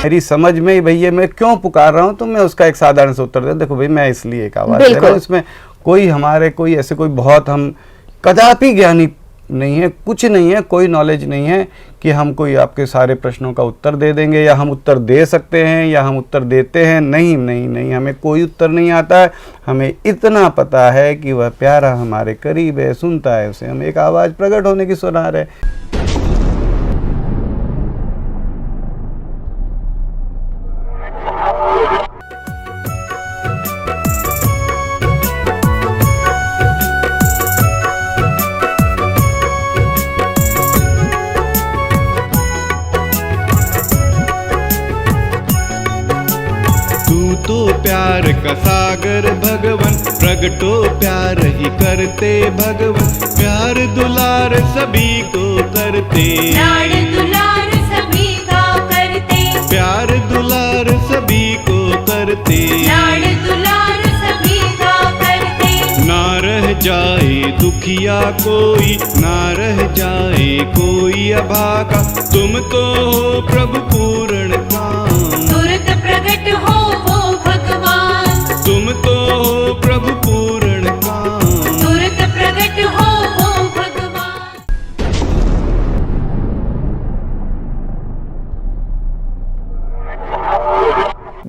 मेरी समझ में ही भैया मैं क्यों पुकार रहा हूँ, तो मैं उसका एक साधारण सा उत्तर दे, देखो भाई मैं इसलिए एक आवाज दे रहा हूँ, इसमें कोई हमारे कोई ऐसे कोई बहुत हम कदापि ज्ञानी नहीं है, कुछ नहीं है, कोई नॉलेज नहीं है कि हम कोई आपके सारे प्रश्नों का उत्तर दे देंगे या हम उत्तर दे सकते हैं या हम उत्तर देते हैं। नहीं नहीं नहीं, हमें कोई उत्तर नहीं आता है। हमें इतना पता है कि वह प्यारा हमारे करीब है, सुनता है, उसे हम एक आवाज़ प्रकट होने की सुना रहे। तो प्यार का सागर भगवन, प्रगटो प्यार ही करते भगवन। प्यार दुलार सभी को करते, लाड़ दुलार सभी का करते, प्यार दुलार सभी को करते, लाड़ दुलार सभी का करते। ना रह जाए दुखिया कोई, ना रह जाए कोई अभागा। तुम तो हो प्रभु पूर्ण काम, तुरंत प्रकट हो वो भगवान, तुम तो हो प्रभु पूर्ण काम। तुरंत प्रकट हो वो भगवान।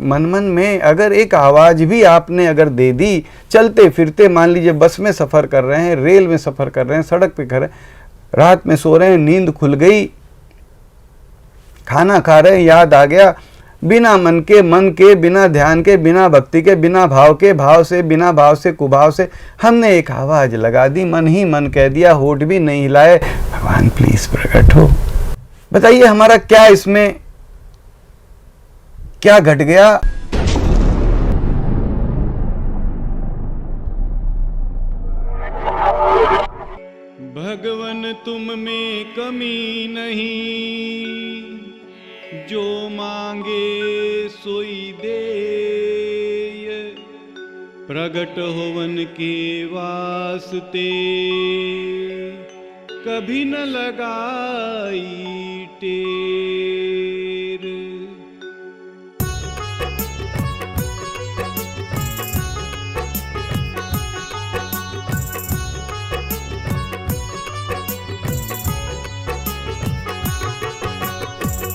मन मन में अगर एक आवाज़ भी आपने अगर दे दी, चलते फिरते, मान लीजिए बस में सफ़र कर रहे हैं, रेल में सफ़र कर रहे हैं, सड़क पे कर रहे हैं, रात में सो रहे हैं, नींद खुल गई, खाना खा रहे हैं, याद आ गया, बिना मन के, बिना ध्यान के, बिना भक्ति के, बिना भाव के, भाव से, बिना भाव से, कुभाव से हमने एक आवाज़ लगा दी, मन ही मन कह दिया, होठ भी नहीं हिलाए, भगवान प्लीज प्रकट हो। बताइए हमारा क्या इसमें क्या घट गया? भगवन तुम में कमी नहीं, जो मांगे सोई दे। प्रगट होवन के वास्ते, कभी न लगाई टेर।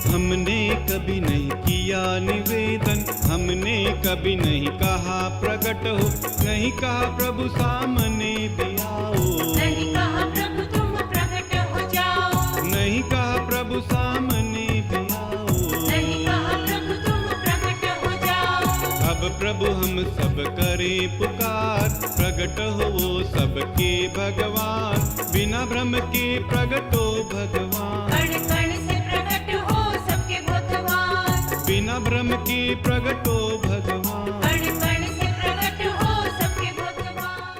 हमने कभी नहीं किया निवेदन, हमने कभी नहीं कहा प्रकट हो, नहीं कहा प्रभु सामने भी आओ, नहीं कहा प्रभु तुम प्रकट हो जाओ, नहीं कहा प्रभु सामने भी आओ, नहीं कहा प्रभु तुम प्रकट हो जाओ। अब प्रभु हम सब करें पुकार, प्रकट हो वो सबके भगवान। बिना भ्रम के प्रगटो भगवान, कण कण से प्रकट हो सबके भगवान, बिना भ्रम के प्रगटो भगवान। कण कण से प्रकट हो सबके भगवान।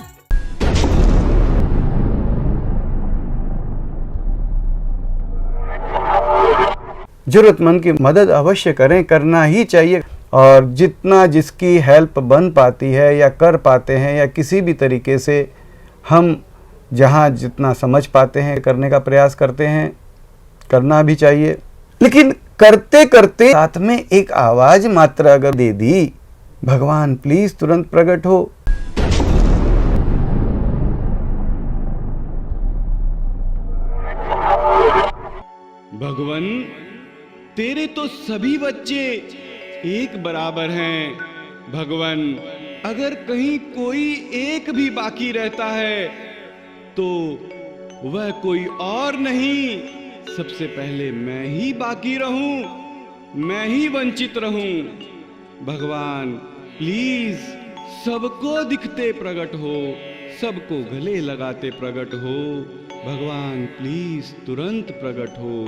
जरूरतमंद की मदद अवश्य करें, करना ही चाहिए। और जितना जिसकी हेल्प बन पाती है या कर पाते हैं या किसी भी तरीके से हम जहाँ जितना समझ पाते हैं करने का प्रयास करते हैं, करना भी चाहिए। लेकिन करते करते साथ में एक आवाज़ मात्र अगर दे दी, भगवान प्लीज तुरंत प्रकट हो। भगवन तेरे तो सभी बच्चे एक बराबर हैं। भगवन अगर कहीं कोई एक भी बाकी रहता है तो वह कोई और नहीं, सबसे पहले मैं ही बाकी रहूं, मैं ही वंचित रहूं। भगवान प्लीज सबको दिखते प्रकट हो, सबको गले लगाते प्रकट हो। भगवान प्लीज तुरंत प्रकट हो।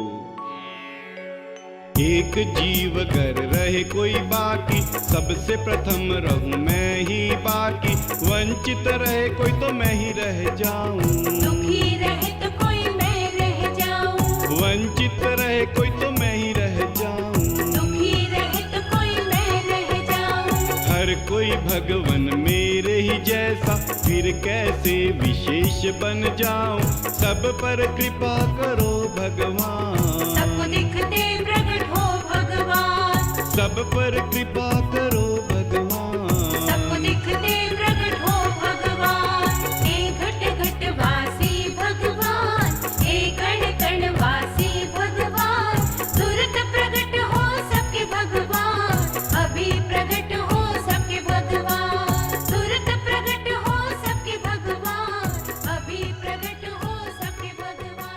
एक जीव अगर रहे कोई बाकी, सबसे प्रथम रहूं मैं ही बाकी। वंचित रहे कोई तो मैं ही रह जाऊं, दुखी रहे तो कोई मैं रह जाऊं, वंचित रहे कोई तो मैं ही रह जाऊं। दुखी रहे तो कोई मैं रह जाऊं। हर कोई भगवन मेरे ही जैसा, फिर कैसे विशेष बन जाऊं। सब पर कृपा करो भगवान, सबको दिखते प्रकट हो भगवान, सब पर कृपा करो भगवान। सबको दिखते प्रकट हो भगवान, हे घट घट वासी भगवान, हे कण कण वासी भगवान। तुरंत प्रकट हो सबके भगवान, अभी प्रकट हो सबके भगवान। तुरंत प्रकट हो सबके भगवान, अभी प्रकट हो सबके भगवान।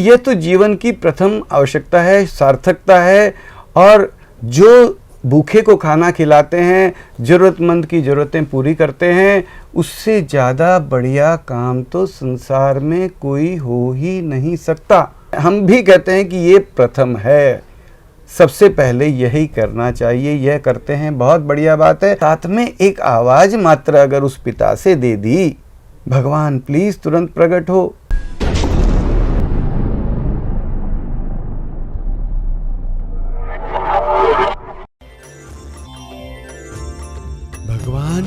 ये तो जीवन की प्रथम आवश्यकता है, सार्थकता है। और जो भूखे को खाना खिलाते हैं, जरूरतमंद की ज़रूरतें पूरी करते हैं, उससे ज़्यादा बढ़िया काम तो संसार में कोई हो ही नहीं सकता। हम भी कहते हैं कि ये प्रथम है, सबसे पहले यही करना चाहिए, यह करते हैं, बहुत बढ़िया बात है। साथ में एक आवाज़ मात्र अगर उस पिता से दे दी, भगवान प्लीज़ तुरंत प्रकट हो। भगवान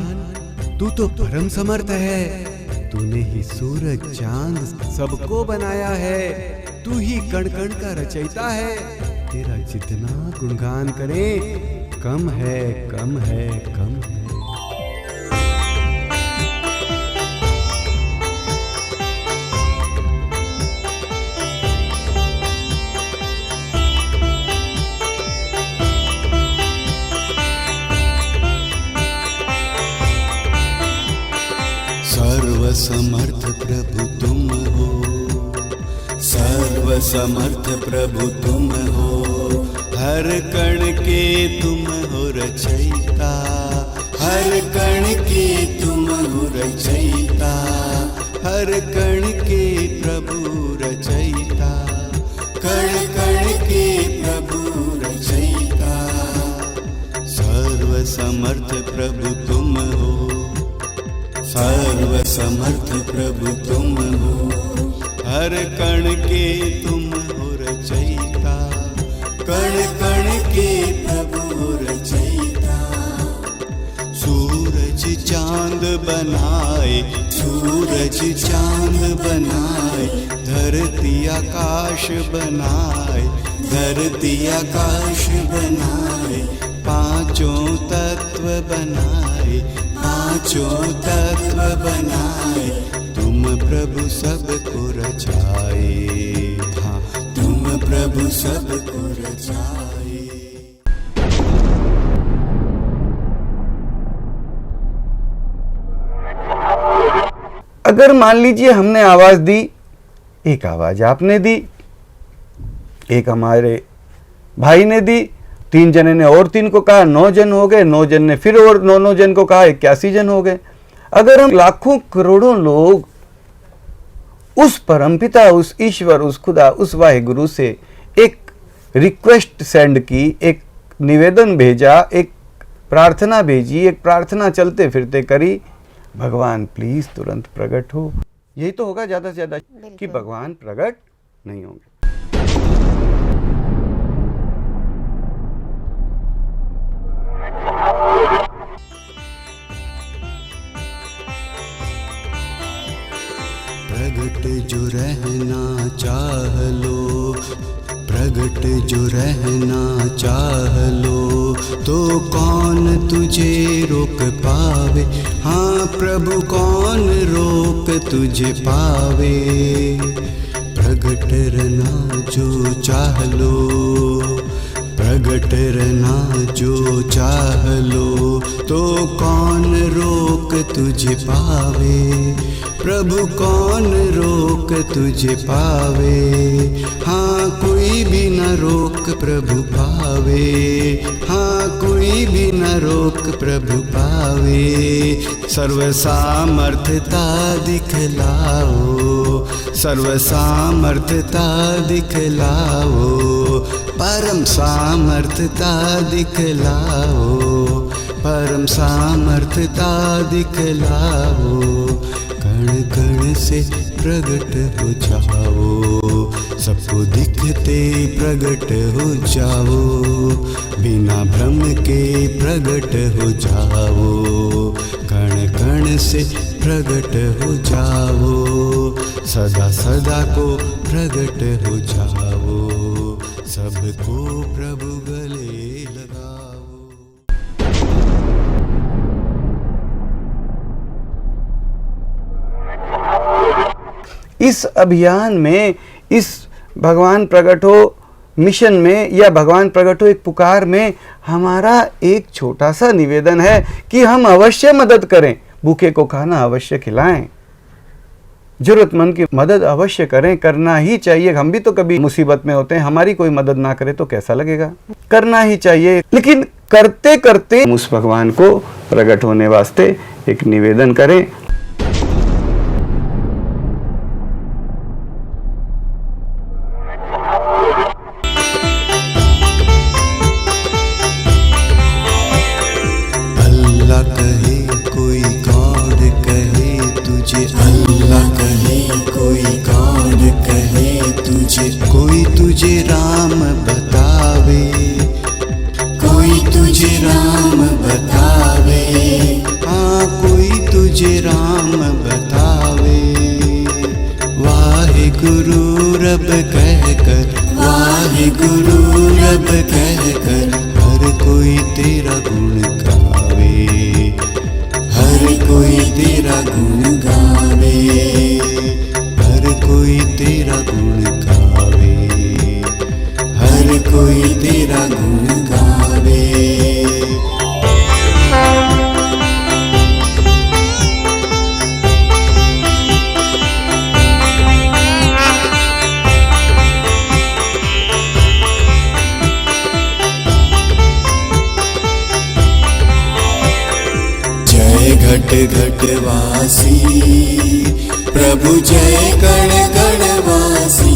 तू तो परम समर्थ है, तूने ही सूरज चांद सबको बनाया है, तू ही कण कण का रचयिता है, तेरा जितना गुणगान करें कम है कम है कम है। सर्वसमर्थ प्रभु तुम हो, सर्वसमर्थ प्रभु तुम हो, हर कण के तुम हो रचयिता, हर कण के तुम हो रचयिता, हर कण के प्रभु रचयिता, कण कण के प्रभु रचयिता। सर्वसमर्थ प्रभु तुम हो, सर्वसमर्थ प्रभु तुम हो, हर कण के तुम हो रचयिता, कण कण के प्रभु रचयिता। सूरज चांद बनाए, सूरज चांद बनाए, धरती आकाश बनाए, धरती आकाश बनाए, पांचों तत्व बनाए, पांचों तत्व बनाए, तुम प्रभु सबको रचाए, हाँ तुम प्रभु सबको रचाए। अगर मान लीजिए हमने आवाज दी, एक आवाज आपने दी, एक हमारे भाई ने दी, 3 जने ने और 3 को कहा, 9 जन हो गए, 9 जन ने फिर और 9 जन को कहा, 81 जन हो गए। अगर हम लाखों करोड़ों लोग उस परमपिता, उस ईश्वर, उस खुदा, उस वाहिगुरु से एक रिक्वेस्ट सेंड की, एक निवेदन भेजा, एक प्रार्थना भेजी, एक प्रार्थना चलते फिरते करी, भगवान प्लीज तुरंत प्रकट हो, यही तो होगा ज्यादा से ज्यादा, कि भगवान प्रकट नहीं होंगे। प्रगट जो रहना चाह लो, प्रगट जो रहना चाह लो, तो कौन तुझे रोक पावे, हाँ प्रभु कौन रोक तुझे पावे। प्रगट रहना जो चाह लो, प्रगट रहना जो चाह लो, तो कौन रोक तुझे पावे, प्रभु कौन रोक तुझे पावे। हाँ कोई भी न रोक प्रभु पावे, हाँ कोई भी न रोक प्रभु पावे। सर्वसामर्थता दिखलाओ, सर्वसामर्थता दिखलाओ, परम सामर्थता दिखलाओ, परम सामर्थता दिखलाओ। कण कण से प्रगट हो जाओ, सबको दिखते प्रगट हो जाओ, बिना भ्रम के प्रगट हो जाओ। कण कण मन से प्रकट हो जाओ, सदा सदा को प्रकट हो जाओ, सबको प्रभु गले लगाओ। इस अभियान में, इस भगवान प्रकट हो मिशन में या भगवान प्रकट हो एक पुकार में हमारा एक छोटा सा निवेदन है कि हम अवश्य मदद करें, भूखे को खाना अवश्य खिलाएं, जरूरतमंद की मदद अवश्य करें, करना ही चाहिए। हम भी तो कभी मुसीबत में होते हैं, हमारी कोई मदद ना करे तो कैसा लगेगा, करना ही चाहिए। लेकिन करते करते उस भगवान को प्रकट होने वास्ते एक निवेदन करें। अल्लाह कहे कोई गॉड कहे तुझे, अल्लाह कहे कोई गॉड कहे तुझे, कोई तुझे राम बतावे, कोई तुझे राम बतावे, हाँ कोई तुझे राम बतावे। वाहे गुरु रब कहकर, वाहे गुरु रब कहकर, हर कोई तेरा गुण गावे, हर कोई तेरा गुण गावे, हर कोई तेरा गुण गावे, हर कोई तेरा गुण गावे। घट घट वासी प्रभु जय गण गणवासी,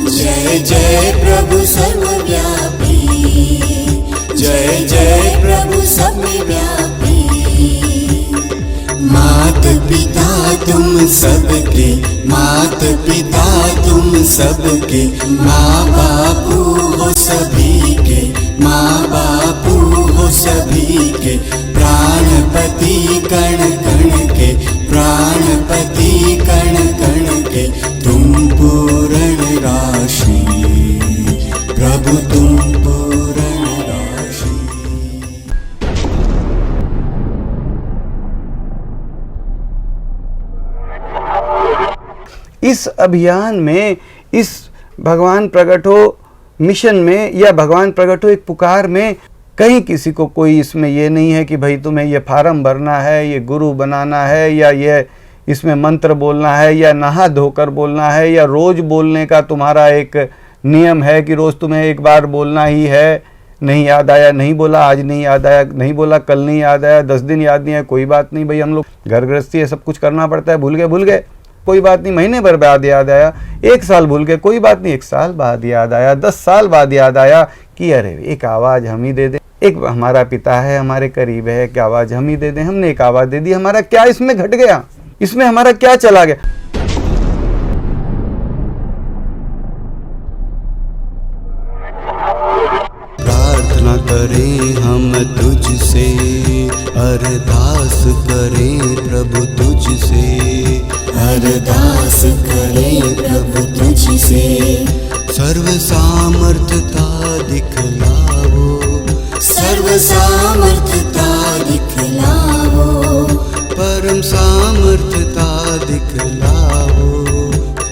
जय जय प्रभु सर्वव्यापी, जय जय प्रभु सर्वव्यापी। मात पिता तुम सबके, मात पिता तुम सबके, माँ बापू हो सभी के, माँ बापू हो सभी के, प्राणपति कण कण के, प्राणपति कण कण के, तुम पूर्ण राशि, प्रभु तुम पूर्ण राशि। इस अभियान में, इस भगवान प्रकट हो मिशन में या भगवान प्रकट हो एक पुकार में कहीं किसी को कोई इसमें ये नहीं है कि भाई तुम्हें ये फार्म भरना है, ये गुरु बनाना है, या ये इसमें मंत्र बोलना है, या नहा धोकर बोलना है, या रोज बोलने का तुम्हारा एक नियम है कि रोज तुम्हें एक बार बोलना ही है। नहीं याद आया नहीं बोला, आज नहीं याद आया नहीं बोला, कल नहीं याद आया, 10 दिन याद नहीं है, कोई बात नहीं भाई, हम लोग घर गृहस्थी है, सब कुछ करना पड़ता है, भूल गए कोई बात नहीं, महीने भर बाद याद आया, 1 साल भूल गए कोई बात नहीं, 1 साल बाद याद आया, 10 साल बाद याद आया कि अरे एक आवाज़ हम ही दे दें, एक हमारा पिता है हमारे करीब है, एक आवाज़ हम ही दे दें। हमने एक आवाज़ दे दी, हमारा क्या इसमें घट गया, इसमें हमारा क्या चला गया। प्रार्थना करें हम तुझसे, अरदास करें प्रभु तुझसे, अरदास करें प्रभु तुझसे। सर्व सामर्थ्यता दिखलाओ, सर्व सामर्थ्यता दिखलाओ, परम सामर्थ्यता दिखलाओ।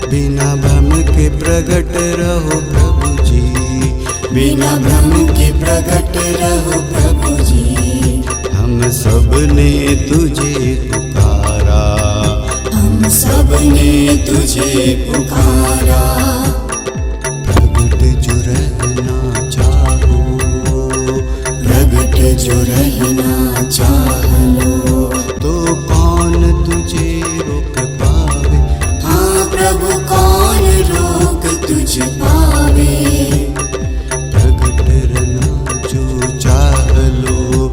बिना भ्रम के प्रकट रहो प्रभु जी, बिना भ्रम के प्रकट रहो प्रभु जी। हम सब ने तुझे पुकारा, हम सब ने तुझे पुकारा। प्रगट जो रहना चाहो, प्रगट जो रहना चाहो, तो कौन तुझे रोक पावे। हाँ प्रभु कौन रोक तुझे पावे। प्रगट रहना जो चाह लो,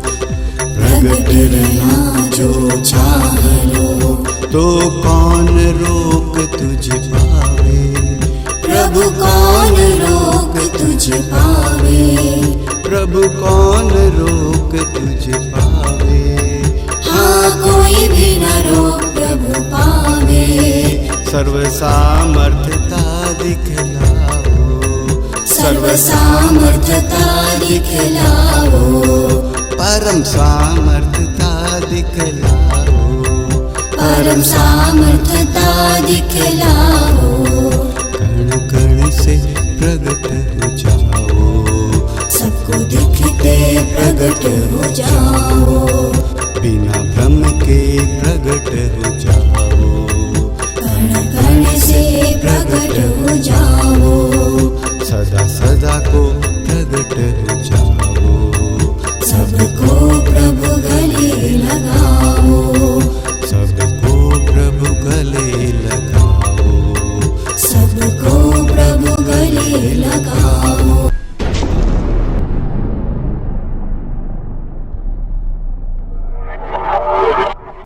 प्रगट रहना जो चाह लो, तो कौन रोक तुझे पावे। प्रभु कौन रोक तुझे पावे, प्रभु कौन रोक तुझे पावे। हाँ कोई पावे, सर्व सामर्थ्यता दिखलाओ, सर्व सामर्थ्यता दिखलाओ, परम सामर्थ्यता दिखलाओ, परम सामर्थ्यता दिखलाओ, कण कण से प्रगट हो जाओ, सबको दिखते प्रगट हो जाओ, बिना भ्रम के प्रगट हो जाओ, कण कण से प्रगट हो जाओ, सदा सदा को प्रगट हो जाओ, सबको प्रभु गले लगाओ, सबको प्रभु गले लगाओ, सबको प्रभु गले लगाओ।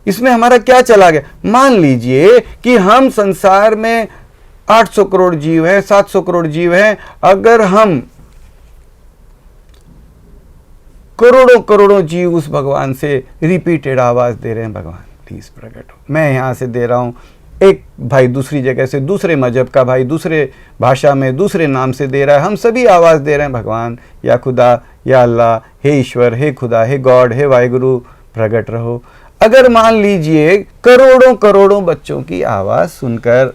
इसमें हमारा क्या चला गया? मान लीजिए कि हम संसार में 800 करोड़ जीव हैं, 700 करोड़ जीव हैं, अगर हम करोड़ों करोड़ों जीव उस भगवान से रिपीटेड आवाज दे रहे हैं, भगवान प्लीज प्रकट हो। मैं यहां से दे रहा हूं, एक भाई दूसरी जगह से, दूसरे मजहब का भाई दूसरे भाषा में दूसरे नाम से दे रहा है, हम सभी आवाज दे रहे हैं, भगवान या खुदा या अल्लाह, हे ईश्वर, हे खुदा, हे गॉड, हे वाहिगुरु, प्रकट रहो। अगर मान लीजिए करोड़ों करोड़ों बच्चों की आवाज सुनकर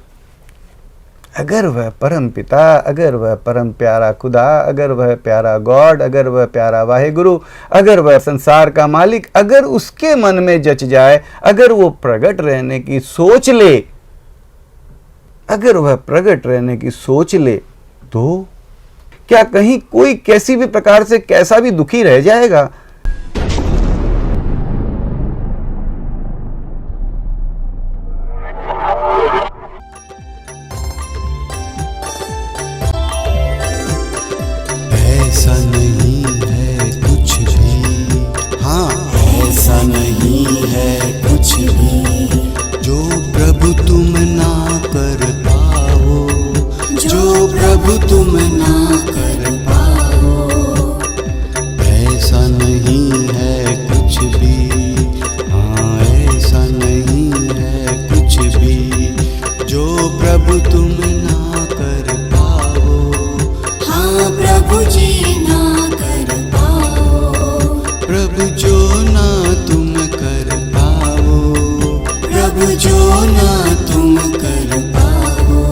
अगर वह परम पिता, अगर वह परम प्यारा खुदा, अगर वह प्यारा गॉड, अगर वह प्यारा वाहिगुरु, अगर वह संसार का मालिक, अगर उसके मन में जच जाए, अगर वो प्रकट रहने की सोच ले, अगर वह प्रकट रहने की सोच ले, तो क्या कहीं कोई कैसी भी प्रकार से कैसा भी दुखी रह जाएगा? ऐसा नहीं है कुछ भी, हाँ ऐसा नहीं है कुछ भी, जो प्रभु तुम ना कर पाओ, जो प्रभु तुम ना कर पाओ, ऐसा नहीं है कुछ भी, हाँ ऐसा नहीं है कुछ भी, जो प्रभु तुम ना कर पाओ, हाँ प्रभु जी ना कर पाओ, प्रभु जो ना तुम कर पाओ, प्रभु जो ना तुम कर पाओ,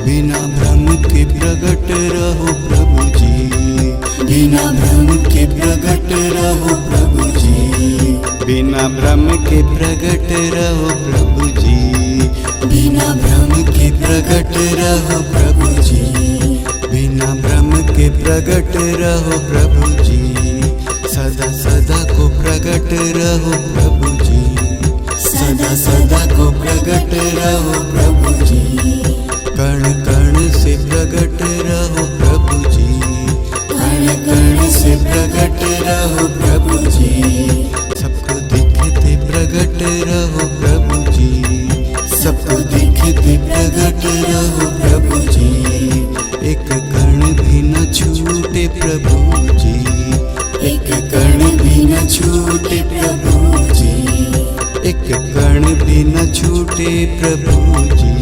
बिना भ्रम के प्रगट रहो प्रभु जी, बिना भ्रम के प्रगट रहो प्रभु जी, बिना भ्रम के प्रगट रहो प्रभु जी, बिना भ्रम के प्रगट रहो प्रभु जी, बिना भ्रम के प्रगट रहो प्रभु जी, सदा सदा को प्रगट रहो प्रभु जी, सदा सदा को प्रगट रहो प्रभु जी, कण कण से प्रगट रहो प्रभु जी, कण कण से प्रगट रहो प्रभु जी, सबको दिखते प्रगट रहो प्रभु जी, सबको दिखते प्रगट रहो प्रभु जी, एक कण भी न छूटे प्रभु जी, एक कण भी न छूटे प्रभु जी, एक कण भी न छूटे प्रभु जी,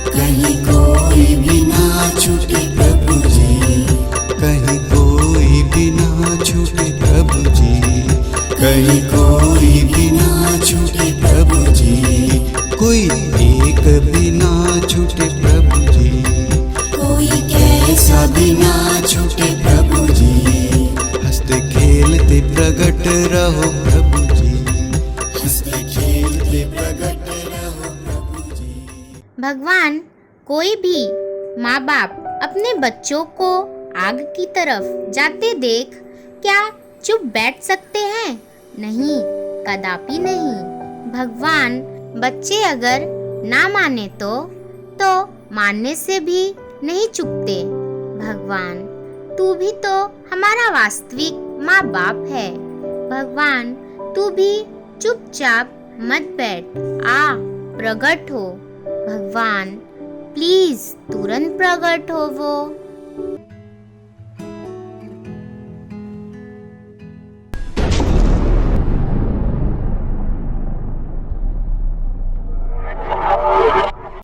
कहीं कोई भी ना छूटे प्रभु जी, कहीं कोई भी ना छूटे प्रभु जी, कहीं कोई भी ना छूटे प्रभु जी, कोई एक भी ना छूटे प्रभु जी, कोई कैसा भी ना छूटे प्रभु जी, हंसते खेलते प्रगट रहो प्रभु जी, हंसते खेलते प्रगट रहो प्रभु जी। भगवान, कोई भी माँ बाप अपने बच्चों को आग की तरफ जाते देख क्या चुप बैठ सकते हैं? नहीं, कदापि नहीं। भगवान, बच्चे अगर ना माने तो मानने से भी नहीं चुकते। भगवान, तू भी तो हमारा वास्तविक माँ बाप है। भगवान, तू भी चुपचाप मत बैठ, आ प्रकट हो। भगवान, प्लीज तुरंत प्रकट हो वो।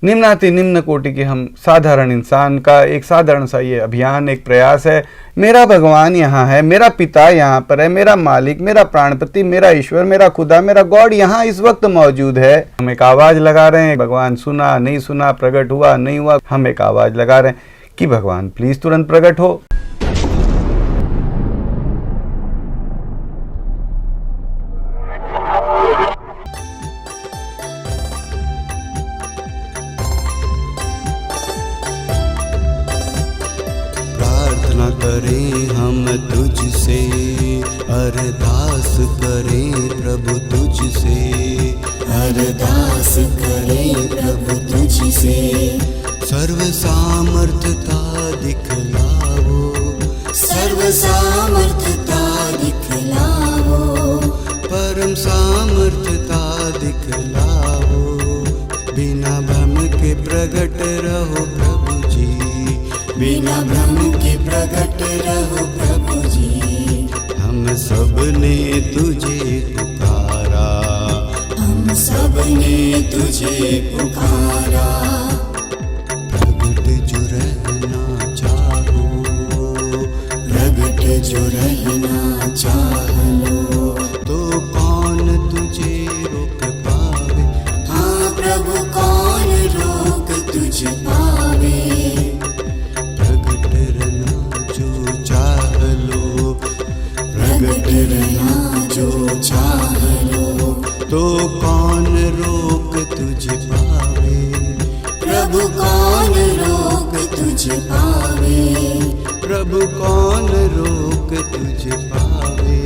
निम्नाति निम्न कोटि के हम साधारण इंसान का एक साधारण सा ये अभियान, एक प्रयास है। मेरा भगवान यहाँ है, मेरा पिता यहाँ पर है, मेरा मालिक, मेरा प्राणपति, मेरा ईश्वर, मेरा खुदा, मेरा गॉड यहाँ इस वक्त मौजूद है। हम एक आवाज लगा रहे हैं, भगवान सुना नहीं सुना, प्रकट हुआ नहीं हुआ, हम एक आवाज लगा रहे हैं कि भगवान प्लीज तुरंत प्रकट हो। प्रार्थना करें हम तुझसे, अरदास करें प्रभु तुझसे, अरदास करें प्रभु तुझसे। सर्व सामर्थ्यता दिखलाओ, सर्व सामर्थ्यता दिखलाओ, परम सामर्थ्यता दिखलाओ। बिना भ्रम के प्रगट रहो प्रभु जी, बिना भ्रम के प्रगट रहो प्रभु जी। हम सब ने तुझे पुकारा, हम सब ने तुझे पुकारा। प्रगट जो रहना चाहो, प्रगट जो रहना चाहो, तो कौन तुझे रोक पावे। हाँ प्रभु कौन रोक तुझे पावे। प्रगट रहना जो चाह लो, तो कौन रोक तुझे पावे। प्रभु कौन रोक तुझे पावे, प्रभु कौन रोक तुझे पावे।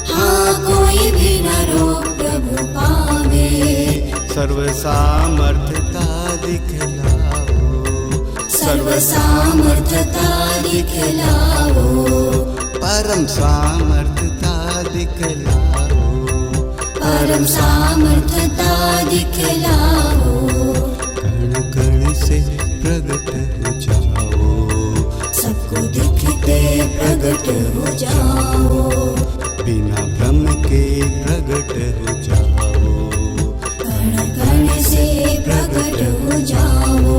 हाँ कोई भी न रोक प्रभु पावे। सर्व सामर्थ्यता दिखलाओ, सर्व सामर्थ्यता दिखलाओ, परम सामर्थ्यता दिखलाओ, परम सामर्थ्यता दिखलाओ। कण कण से प्रगट हो जाओ, सबको दिखते प्रगट हो जाओ। बिना भ्रम के प्रगट हो जाओ, कण कण से प्रगट हो जाओ।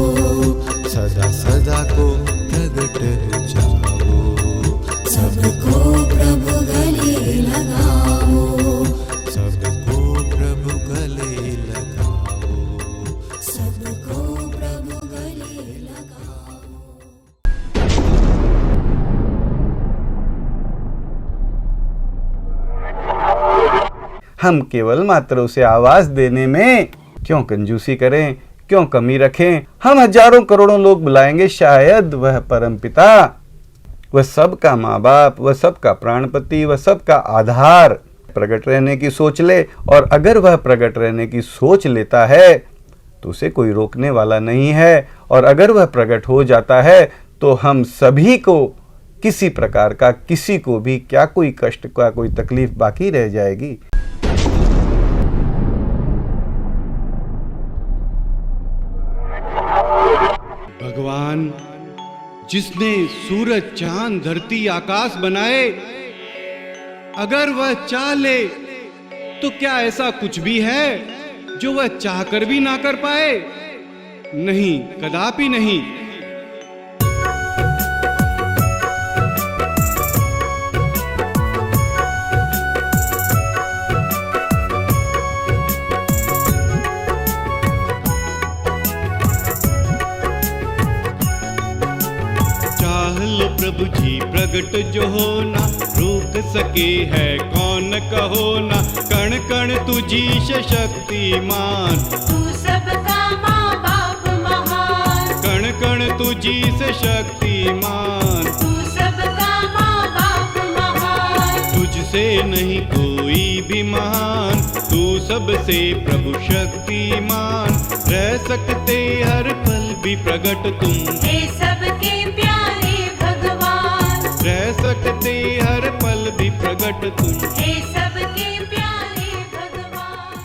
सदा सदा को प्रगट हो जाओ, सबको प्रभु गले लगाओ, सबको प्रभु गले लगाओ, सबको प्रभु गले लगाओ। हम केवल मात्र उसे आवाज देने में क्यों कंजूसी करें, क्यों कमी रखें। हम हजारों करोड़ों लोग बुलाएंगे, शायद वह परमपिता, वह सबका माँ बाप, वह सबका प्राणपति, वह सबका आधार प्रकट रहने की सोच ले। और अगर वह प्रकट रहने की सोच लेता है तो उसे कोई रोकने वाला नहीं है। और अगर वह प्रकट हो जाता है तो हम सभी को किसी प्रकार का, किसी को भी क्या कोई कष्ट का कोई तकलीफ बाकी रह जाएगी। भगवान जिसने सूरज चांद धरती आकाश बनाए, अगर वह चाह ले तो क्या ऐसा कुछ भी है जो वह चाहकर भी ना कर पाए? नहीं, कदापि नहीं। प्रभु जी प्रगट जो हो ना रोक सके है कौन कहो ना। कण कण तुझी शक्तिमान, तू सबका माँ बाप महान। कण कण तुझी से शक्तिमान, तू सबका माँ बाप महान। तुझसे नहीं कोई भी महान, तू सबसे प्रभु शक्तिमान। रह सकते हर पल भी प्रगट तुम, हे सबके प्यारे भगवान। रह सकते हर पल भी प्रगट तुम, हे सबके प्यारे भगवान।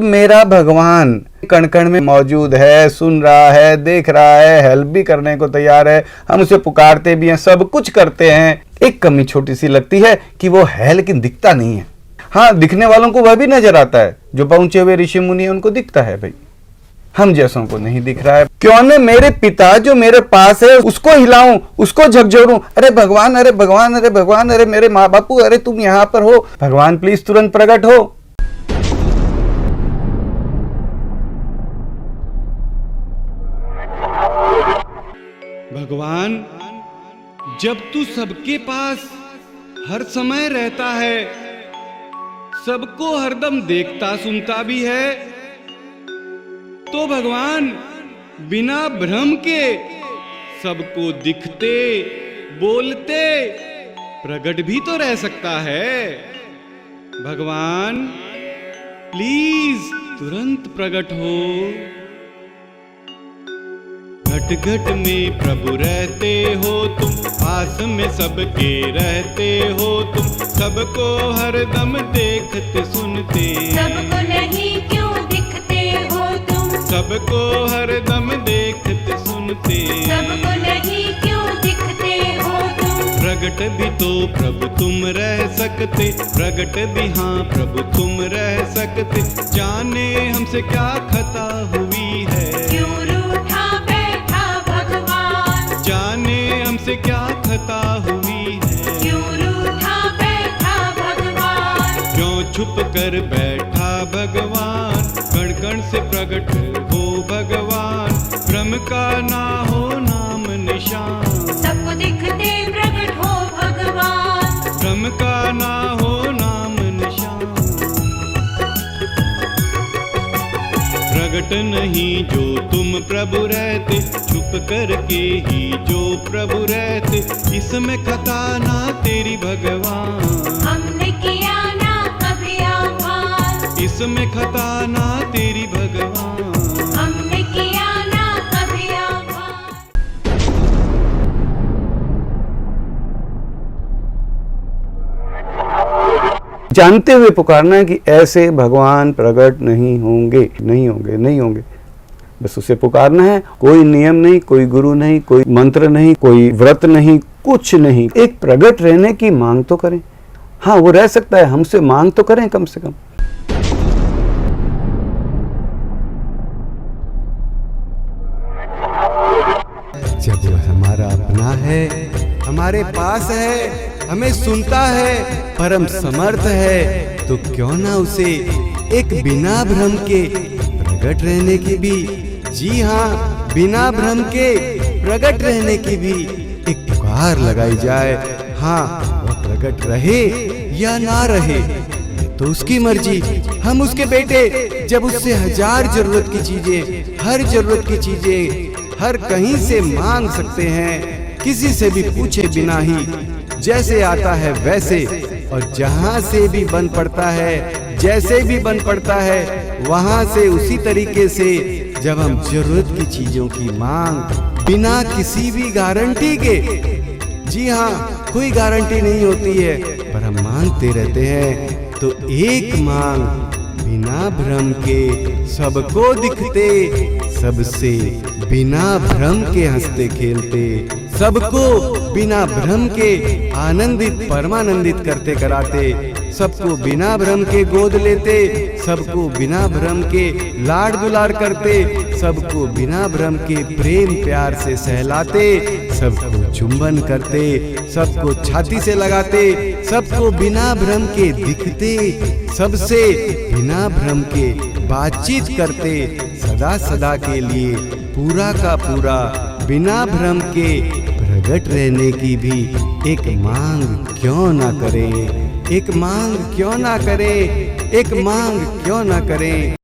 मेरा भगवान कण कण में मौजूद है, सुन रहा है, देख रहा है, हेल्प भी करने को तैयार है, हम उसे पुकारते भी हैं, सब कुछ करते हैं। एक कमी छोटी सी लगती है कि वो है लेकिन दिखता नहीं है। हाँ, दिखने वालों को वह भी नजर आता है, जो पहुंचे हुए ऋषि मुनि हैं उनको दिखता है भाई, हम जैसों को नहीं दिख रहा है। क्यों न मेरे पिता जो मेरे पास है उसको हिलाऊं, उसको झकझोरूं, अरे भगवान, अरे भगवान, अरे भगवान, अरे मेरे माँ बापू, अरे तुम यहाँ पर हो, भगवान प्लीज तुरंत प्रकट हो। भगवान, जब तू सबके पास हर समय रहता है, सबको हरदम देखता सुनता भी है, तो भगवान बिना भ्रम के सबको दिखते बोलते प्रकट भी तो रह सकता है। भगवान प्लीज तुरंत प्रकट हो। घट घट में प्रभु रहते हो तुम, पास में सबके रहते हो तुम, सबको हरदम देखते सुनते, सबको नहीं क्यों दिखते हो तुम, सबको हरदम देखते सुनते, सबको नहीं क्यों दिखते हो तुम। प्रगट भी तो प्रभु तुम रह सकते, प्रगट भी हाँ प्रभु तुम रह सकते, जाने हमसे क्या खता हुई है, क्यों रूठा बैठा भगवान, जाने हमसे क्या खता हुई है, क्यों रूठा बैठा भगवान, क्यों छुप कर बैठा भगवान, कण कण से प्रकट हो भगवान, भ्रम का ना हो नाम निशान, सबको दिखते प्रकट हो भगवान, भ्रम का ना हो नाम निशान। प्रगट नहीं जो तुम प्रभु रहते, छुप करके ही जो प्रभु रहते, इसमें खता ना तेरी भगवान, हमने किया ना कभी आह्वान, इसमें खता ना तेरी भगवान। हमने किया ना कभी आह्वान। जानते हुए पुकारना है कि ऐसे भगवान प्रकट नहीं होंगे, नहीं होंगे, नहीं होंगे, बस उसे पुकारना है। कोई नियम नहीं, कोई गुरु नहीं, कोई मंत्र नहीं, कोई व्रत नहीं, कुछ नहीं, एक प्रकट रहने की मांग तो करें। हाँ, वो रह सकता है, हमसे मांग तो करें कम से कम। जब वो हमारा अपना है, हमारे पास है, हमें सुनता है, परम समर्थ है, तो क्यों ना उसे एक बिना भ्रम के प्रकट रहने की भी, जी हाँ, बिना भ्रम के प्रकट रहने की भी एक पुकार लगाई जाए। हाँ, वह प्रकट रहे या ना रहे तो उसकी मर्जी, हम उसके बेटे। जब उससे हजार जरूरत की चीजें, हर जरूरत की चीजें हर कहीं से मांग सकते हैं, किसी से भी पूछे बिना ही, जैसे आता है वैसे, और जहां से भी बन पड़ता है, जैसे भी बन पड़ता है, वहां से उसी तरीके से। जब हम जरूरत की चीजों की मांग बिना किसी भी गारंटी के, जी हाँ, कोई गारंटी नहीं होती है, पर हम मांगते रहते हैं, तो एक मांग बिना भ्रम के सबको दिखते, सबसे बिना भ्रम के हंसते खेलते, सबको बिना भ्रम के आनंदित परमानंदित करते कराते, सबको बिना भ्रम के गोद लेते, सबको बिना भ्रम के लाड दुलार करते, सबको बिना भ्रम के प्रेम प्यार से सहलाते, सबको चुंबन करते, सबको छाती से लगाते, सबको बिना भ्रम के दिखते, सबसे बिना भ्रम के बातचीत करते, सदा सदा के लिए पूरा का पूरा बिना भ्रम के प्रकट रहने की भी एक मांग क्यों ना करें, एक मांग क्यों ना करें, एक मांग क्यों ना करें।